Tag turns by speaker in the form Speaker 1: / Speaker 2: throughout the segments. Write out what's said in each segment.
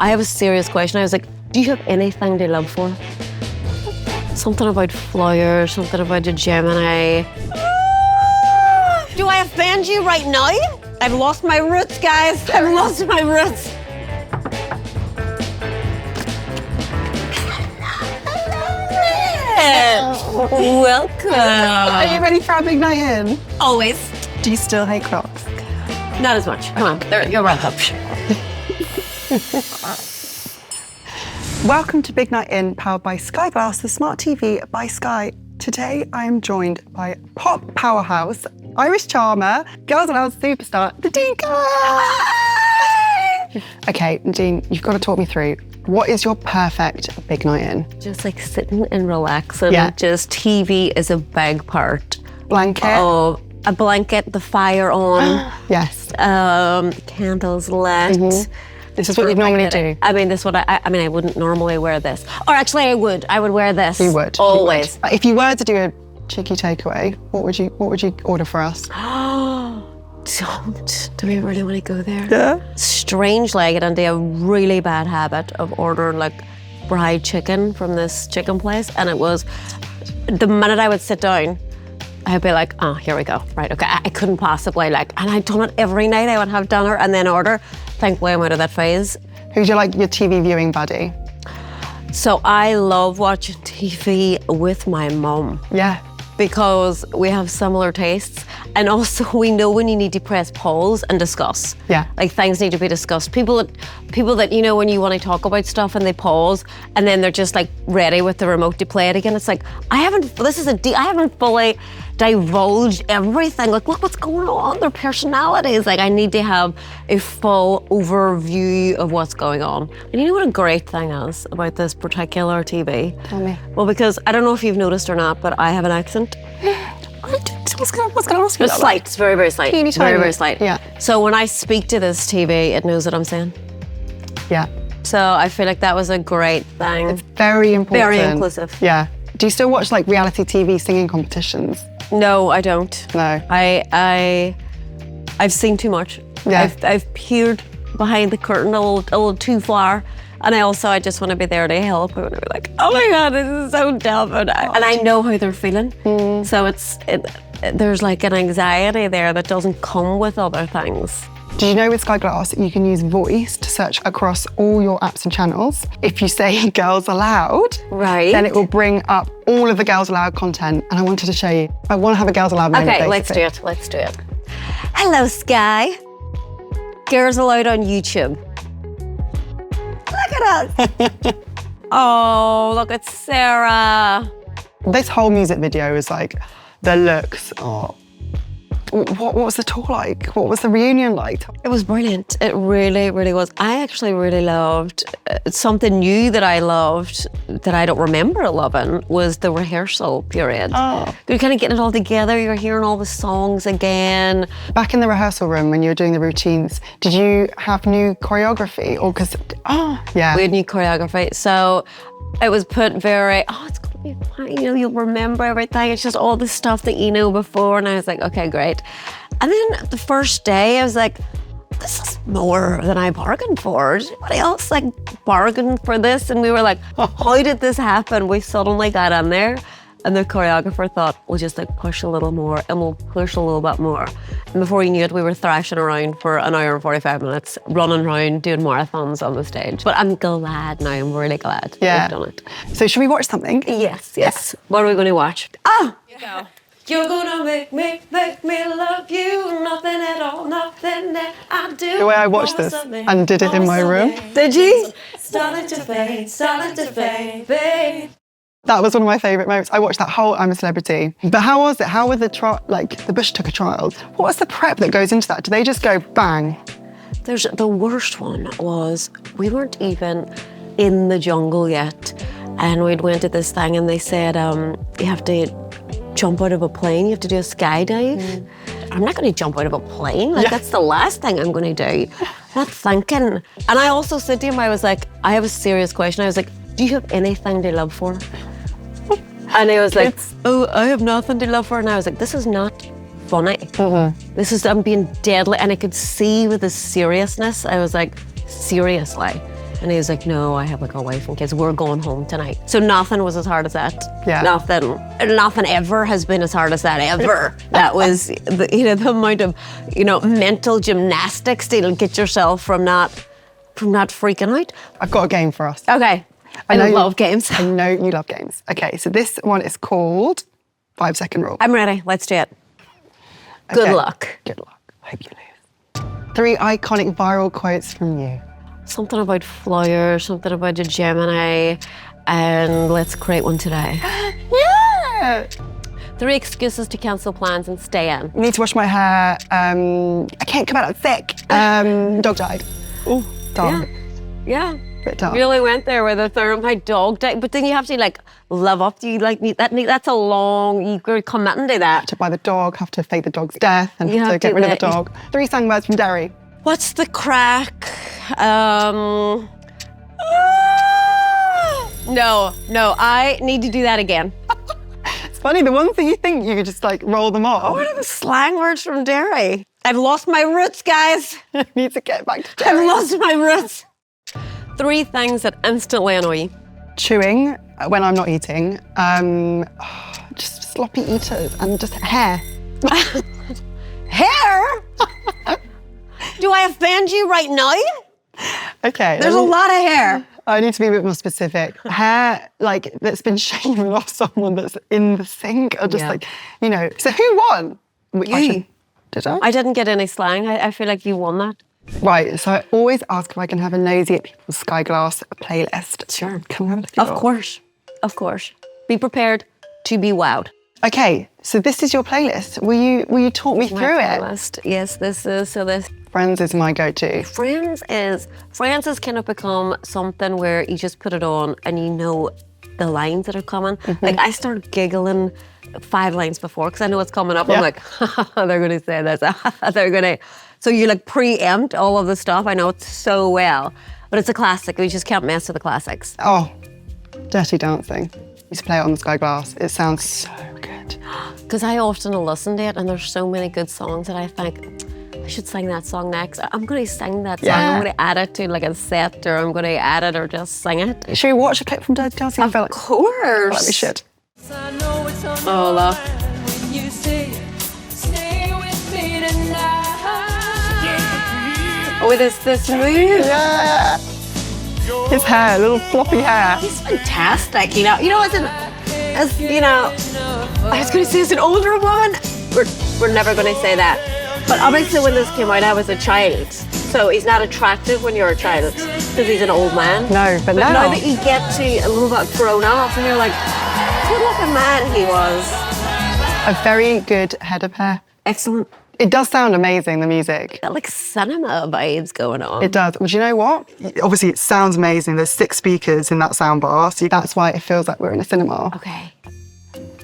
Speaker 1: I have a serious question. I was like, do you have anything to live for? Something about flyers, something about a Gemini. Do I offend you right now? I've lost my roots, guys. I've lost my roots. Welcome.
Speaker 2: Are you ready for our big night in?
Speaker 1: Always.
Speaker 2: Do you still hate Crocs?
Speaker 1: Not as much. Come on, there, you're wrapped up.
Speaker 2: Welcome to Big Night In, powered by Sky Glass, the smart TV by Sky. Today, I am joined by pop powerhouse, Irish charmer, Girls Aloud superstar, Nadine Coyle. Okay, Nadine, you've got to talk me through. What is your perfect big night in?
Speaker 1: Just like sitting and relaxing.
Speaker 2: Yeah.
Speaker 1: Just TV is a big part.
Speaker 2: Blanket?
Speaker 1: Oh, a blanket, the fire on.
Speaker 2: Yes.
Speaker 1: Candles lit.
Speaker 2: Mm-hmm. This is what you normally do.
Speaker 1: I mean, this is what I mean, I wouldn't normally wear this. Or actually, I would. I would wear this.
Speaker 2: You would.
Speaker 1: Always.
Speaker 2: You would. If you were to do a cheeky takeaway, what would you order for us?
Speaker 1: Don't. Do we really want to go there?
Speaker 2: Yeah.
Speaker 1: Strangely, I get into a really bad habit of ordering like fried chicken from this chicken place. And it was, the minute I would sit down, I'd be like, oh, here we go. Right, okay. I couldn't possibly and I'd done it every night. I would have dinner and then order. Thankfully, I'm out of that phase.
Speaker 2: Who's your TV viewing buddy?
Speaker 1: So I love watching TV with my mum.
Speaker 2: Yeah.
Speaker 1: Because we have similar tastes. And also we know when you need to press pause and discuss.
Speaker 2: Yeah.
Speaker 1: Like things need to be discussed. People that, you know, when you want to talk about stuff and they pause and then they're just like ready with the remote to play it again. It's like, I haven't fully divulged everything. Like, look what's going on, their personalities. Like I need to have a full overview of what's going on. And you know what a great thing is about this particular TV?
Speaker 2: Tell me.
Speaker 1: Well, because I don't know if you've noticed or not, but I have an accent.
Speaker 2: What's going on?
Speaker 1: It's slight. It's very, very slight.
Speaker 2: Teeny tiny.
Speaker 1: Very, very slight.
Speaker 2: Yeah.
Speaker 1: So when I speak to this TV, it knows what I'm saying.
Speaker 2: Yeah.
Speaker 1: So I feel like that was a great thing.
Speaker 2: It's very important.
Speaker 1: Very inclusive.
Speaker 2: Yeah. Do you still watch like reality TV singing competitions?
Speaker 1: No, I don't.
Speaker 2: No.
Speaker 1: I've seen too much.
Speaker 2: Yeah.
Speaker 1: I've peered behind the curtain a little too far. And I just want to be there to help. I want to be like, oh my God, this is so dumb. And I know how they're feeling. So there's like an anxiety there that doesn't come with other things.
Speaker 2: Do you know with Sky Glass, you can use voice to search across all your apps and channels. If you say Girls Aloud,
Speaker 1: right,
Speaker 2: then it will bring up all of the Girls Aloud content. And I wanted to show you. I want to have a Girls Aloud moment,
Speaker 1: Okay,
Speaker 2: basically.
Speaker 1: let's do it. Hello, Sky. Girls Aloud on YouTube. Look at us. Oh, look at Sarah.
Speaker 2: This whole music video is like, the looks. Oh. What was the tour like? What was the reunion like?
Speaker 1: It was brilliant. It really, really was. I actually really loved something new that I loved that I don't remember loving was the rehearsal period.
Speaker 2: Oh.
Speaker 1: You're kind of getting it all together. You're hearing all the songs again.
Speaker 2: Back in the rehearsal room when you were doing the routines, did you have new choreography? Or yeah.
Speaker 1: We had new choreography. So it was put very, it's going to be fine. You know, you'll remember everything. It's just all the stuff that you know before. And I was like, okay, great. And then the first day I was like, this is more than I bargained for. Did anybody else like bargain for this? And we were like, how did this happen? We suddenly got in there and the choreographer thought, we'll just like push a little more and we'll push a little bit more. And before you knew it, we were thrashing around for an hour and 45 minutes, running around, doing marathons on the stage. But I'm glad now, I'm really glad we've done it.
Speaker 2: So should we watch something?
Speaker 1: Yes. What are we going to watch? Go. You're gonna make me love you, nothing at all, nothing that I do.
Speaker 2: The way I watched this and did it in my room.
Speaker 1: Did you?
Speaker 3: Starting to fade, babe.
Speaker 2: That was one of my favourite moments. I watched that whole I'm a Celebrity. But how was it? How were the Bush Tucker trials? What was the prep that goes into that? Do they just go bang?
Speaker 1: The worst one was we weren't even in the jungle yet, and we'd went to this thing and they said you have to jump out of a plane, you have to do a skydive. I'm not going to jump out of a plane. That's the last thing I'm going to do. Not thinking. And I also said to him, I was like, I have a serious question. I was like, do you have anything to live for? And he was like, oh, I have nothing to live for. And I was like, this is not funny. This is, I'm being deadly. And I could see with the seriousness, I was like, seriously. And he was like, no, I have like a wife and kids. We're going home tonight. So nothing was as hard as that.
Speaker 2: Yeah.
Speaker 1: Nothing ever has been as hard as that ever. That was, the amount of, mental gymnastics to get yourself from not freaking out.
Speaker 2: I've got a game for us.
Speaker 1: Okay. I
Speaker 2: know you-
Speaker 1: love games.
Speaker 2: I know you love games. Okay, so this one is called 5 Second Rule.
Speaker 1: I'm ready. Let's do it. Good
Speaker 2: Okay.
Speaker 1: luck.
Speaker 2: Good luck. Hope you lose. 3 iconic viral quotes from you.
Speaker 1: Something about flowers, something about a Gemini, and let's create one today.
Speaker 2: Yeah!
Speaker 1: 3 excuses to cancel plans and stay in.
Speaker 2: Need to wash my hair. I can't come out, I'm sick. Dog died. Oh, dark.
Speaker 1: Yeah.
Speaker 2: Bit dark.
Speaker 1: Really went there with a third. My dog died, but then you have to live up. You need that. That's a long. You got to commit and do that.
Speaker 2: To buy the dog, have to fake the dog's death, and
Speaker 1: You
Speaker 2: have to
Speaker 1: have
Speaker 2: get
Speaker 1: to
Speaker 2: rid of the
Speaker 1: that.
Speaker 2: dog. 3 slang words from Derry.
Speaker 1: What's the crack? No. I need to do that again.
Speaker 2: It's funny, the ones that you think you could just roll them off.
Speaker 1: What are the slang words from Derry? I've lost my roots, guys.
Speaker 2: Need to get back to
Speaker 1: I've
Speaker 2: Derry.
Speaker 1: lost my roots. 3 things that instantly annoy you.
Speaker 2: Chewing when I'm not eating. Just sloppy eaters and just hair.
Speaker 1: Hair? Do I offend you right now?
Speaker 2: Okay.
Speaker 1: There's a lot of hair.
Speaker 2: I need to be a bit more specific. Hair, that's been shaven off someone that's in the sink, or just
Speaker 1: Yeah.
Speaker 2: So who won?
Speaker 1: You.
Speaker 2: Did I?
Speaker 1: I didn't get any slang. I feel like you won that.
Speaker 2: Right, so I always ask if I can have a nosy at people's Sky Glass playlist.
Speaker 1: Sure.
Speaker 2: Can we have a look at yours?
Speaker 1: Of course. Be prepared to be wowed.
Speaker 2: Okay, so this is your playlist. Will you talk me through it?
Speaker 1: Playlist. Yes, this is this.
Speaker 2: Friends is my go-to.
Speaker 1: Friends has kind of become something where you just put it on and you know the lines that are coming. Like I start giggling 5 lines before because I know what's coming up.
Speaker 2: Yeah.
Speaker 1: I'm like, they're going to say this. They're going to. So you preempt all of the stuff. I know it so well, but it's a classic. We just can't mess with the classics.
Speaker 2: Oh, Dirty Dancing. Used to play it on the Sky Glass. It sounds so good.
Speaker 1: Because I often listen to it and there's so many good songs that I think, I should sing that song next. I'm going to sing that song.
Speaker 2: Yeah.
Speaker 1: I'm going to add it to a set, or I'm going to add it or just sing it.
Speaker 2: Should we watch a clip from Dirty Dancing? I feel like
Speaker 1: course.
Speaker 2: we should.
Speaker 3: I know it's on
Speaker 1: Oh,
Speaker 3: your
Speaker 1: love.
Speaker 3: mind when you say, stay with me tonight.
Speaker 1: With this move.
Speaker 2: Yeah. His hair, little floppy hair.
Speaker 1: He's fantastic, You know, as I was going to say as an older woman, we're never going to say that. But obviously when this came out, I was a child. So he's not attractive when you're a child because he's an old man.
Speaker 2: No, but
Speaker 1: Now
Speaker 2: now
Speaker 1: that you get to a little bit grown up and you're like, good looking man he was.
Speaker 2: a very good head of hair.
Speaker 1: Excellent.
Speaker 2: It does sound amazing, the music.
Speaker 1: Got cinema vibes going on.
Speaker 2: It does. Well, do you know what? Obviously, it sounds amazing. There's 6 speakers in that soundbar, so that's why it feels like we're in a cinema.
Speaker 1: Okay.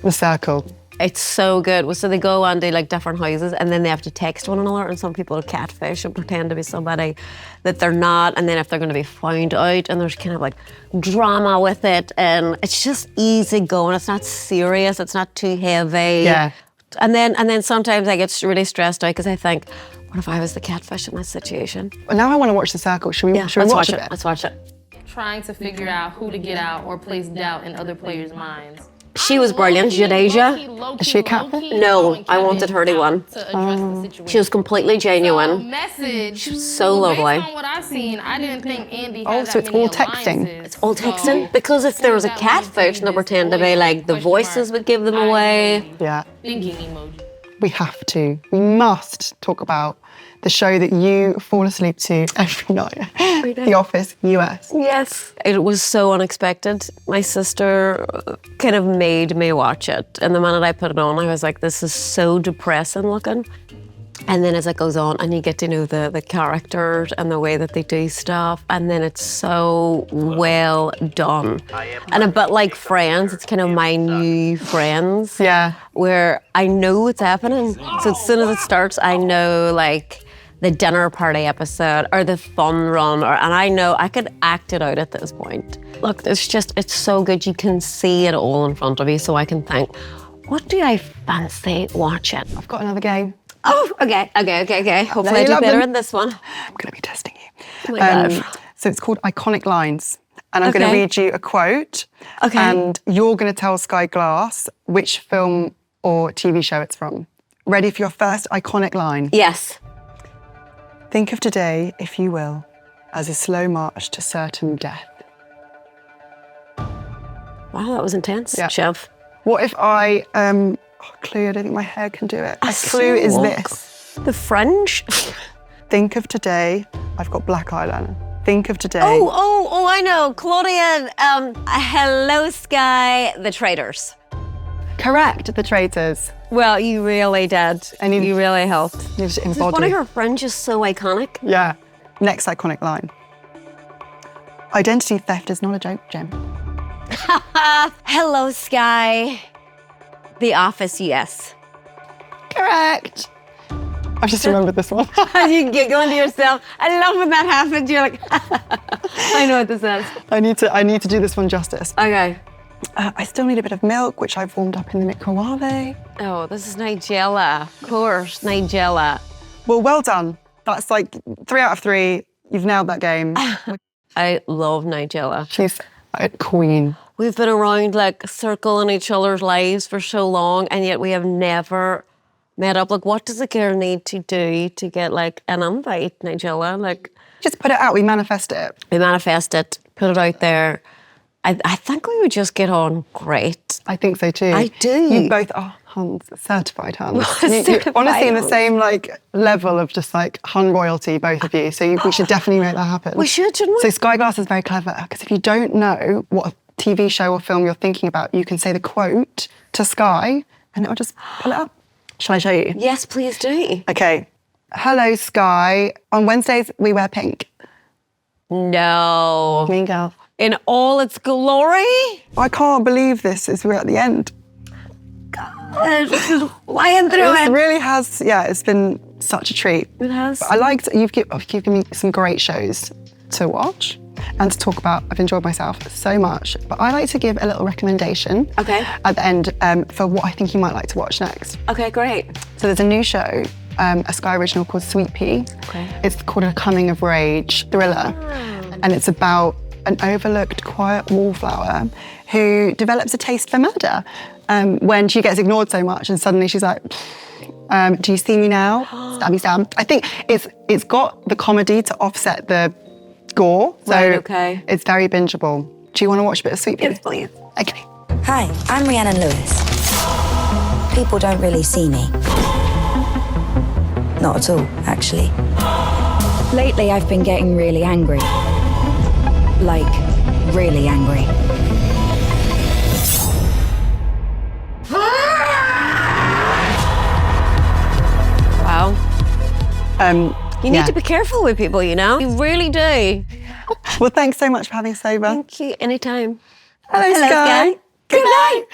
Speaker 2: The Circle.
Speaker 1: It's so good. Well, so they go on to different houses and then they have to text one another, and some people catfish and pretend to be somebody that they're not, and then if they're going to be found out, and there's kind of drama with it, and it's just easy going. It's not serious. It's not too heavy.
Speaker 2: Yeah.
Speaker 1: And then sometimes I get really stressed out because I think, what if I was the catfish in this situation?
Speaker 2: Well, now I want to watch The Circle. Should we
Speaker 1: Let's
Speaker 2: watch
Speaker 1: watch
Speaker 2: a
Speaker 1: it.
Speaker 2: bit?
Speaker 1: Let's watch it.
Speaker 4: Trying to figure out who to get out or place doubt in other players' minds.
Speaker 1: She was brilliant, Jadeja.
Speaker 2: Is she a catfish?
Speaker 1: No, I wanted her to win.
Speaker 4: To address the situation.
Speaker 1: She was completely genuine.
Speaker 4: Message. She was
Speaker 1: so lovely.
Speaker 4: Based on what I've seen, I didn't think Andy
Speaker 2: Oh,
Speaker 4: had
Speaker 2: so
Speaker 4: that
Speaker 2: it's
Speaker 4: many
Speaker 2: all texting.
Speaker 4: alliances.
Speaker 1: It's all texting. Because if there was a catfish, they pretend to be the voices would give them away.
Speaker 2: Yeah.
Speaker 4: Thinking emoji.
Speaker 2: We have to. We must talk about the show that you fall asleep to every night. The Office US.
Speaker 1: Yes. It was so unexpected. My sister kind of made me watch it. And the minute I put it on, I was like, this is so depressing looking. And then as it goes on and you get to know the characters and the way that they do stuff, and then it's so well done. And a bit like Friends, it's kind of my new Friends.
Speaker 2: Yeah.
Speaker 1: Where I know what's happening. So as soon as it starts, I know the dinner party episode or the fun run, and I know I could act it out at this point. Look, it's so good. You can see it all in front of you, so I can think, what do I fancy watching?
Speaker 2: I've got another game.
Speaker 1: Oh, okay. Hopefully I
Speaker 2: you
Speaker 1: do
Speaker 2: love
Speaker 1: better
Speaker 2: them.
Speaker 1: in this one.
Speaker 2: I'm going to be testing you.
Speaker 1: Oh my God.
Speaker 2: So it's called Iconic Lines. And I'm going to
Speaker 1: Okay.
Speaker 2: read you a quote.
Speaker 1: Okay.
Speaker 2: And you're going to tell Sky Glass which film or TV show it's from. Ready for your first iconic line?
Speaker 1: Yes.
Speaker 2: Think of today, if you will, as a slow march to certain death.
Speaker 1: Wow, that was intense,
Speaker 2: Yeah.
Speaker 1: Chef.
Speaker 2: What if I, Clue, I don't think my hair can do it.
Speaker 1: A
Speaker 2: A clue is
Speaker 1: slow
Speaker 2: this.
Speaker 1: The Fringe.
Speaker 2: Think of today, I've got black eyeliner. Think of today.
Speaker 1: Oh, I know. Claudia, Hello Sky, The Traitors.
Speaker 2: Correct, The Traitors.
Speaker 1: Well, you really did.
Speaker 2: And you-
Speaker 1: really helped.
Speaker 2: You just
Speaker 1: One
Speaker 2: embody.
Speaker 1: of her fringes so iconic.
Speaker 2: Yeah. Next iconic line. Identity theft is not a joke, Jem.
Speaker 1: Hello Sky, The Office, yes.
Speaker 2: Correct. I've just remembered this one.
Speaker 1: You get going to yourself. I love when that happens. You're like, I know what this is.
Speaker 2: I need to do this one justice.
Speaker 1: Okay.
Speaker 2: I still need a bit of milk, which I've warmed up in the microwave.
Speaker 1: Oh, this is Nigella. Of course, Nigella.
Speaker 2: Well done. That's like 3 out of 3. You've nailed that game.
Speaker 1: I love Nigella.
Speaker 2: She's a queen.
Speaker 1: We've been around like circling each other's lives for so long, and yet we have never met up. Like, what does a girl need to do to get like an invite, Nigella? Like,
Speaker 2: Just put it out. We manifest it.
Speaker 1: we manifest it, put it out there. I think we would just get on great.
Speaker 2: I think so too.
Speaker 1: I do.
Speaker 2: You both are Huns, certified Huns.
Speaker 1: Certified
Speaker 2: honestly in the
Speaker 1: Huns.
Speaker 2: same like level of just like Hun royalty, both of you. So we should definitely make that happen.
Speaker 1: We should, shouldn't we?
Speaker 2: So Sky Glass is very clever because if you don't know what a TV show or film you're thinking about, you can say the quote to Sky and it'll just pull it up. Shall I show you?
Speaker 1: Yes, please do.
Speaker 2: Okay. Hello, Sky. On Wednesdays, we wear pink.
Speaker 1: No.
Speaker 2: Mean Girl.
Speaker 1: In all its glory?
Speaker 2: I can't believe this is we're at the end.
Speaker 1: Flying through
Speaker 2: It
Speaker 1: it.
Speaker 2: really has, yeah, it's been such a treat.
Speaker 1: It has.
Speaker 2: I liked, you've given me some great shows to watch and to talk about. I've enjoyed myself so much. But I like to give a little recommendation
Speaker 1: Okay.
Speaker 2: at the end for what I think you might like to watch next.
Speaker 1: Okay, great.
Speaker 2: So there's a new show, a Sky original called Sweet Pea.
Speaker 1: Okay.
Speaker 2: It's called a coming of age thriller. And it's about an overlooked quiet wallflower who develops a taste for murder when she gets ignored so much and suddenly she's like, do you see me now? Stabby stab. I think it's got the comedy to offset the gore. So
Speaker 1: Right, okay.
Speaker 2: it's very bingeable. Do you want to watch a bit of Sweet Pea?
Speaker 1: Yes, please.
Speaker 2: Okay.
Speaker 5: Hi, I'm Rhiannon Lewis. People don't really see me. Not at all, actually. Lately, I've been getting really angry. Like, really angry.
Speaker 1: Wow. You need
Speaker 2: yeah.
Speaker 1: to be careful with people, you know? You really do.
Speaker 2: Well, thanks so much for having us over.
Speaker 1: Thank you. Anytime.
Speaker 2: Hello, Sky.
Speaker 1: Sky.
Speaker 2: Good night.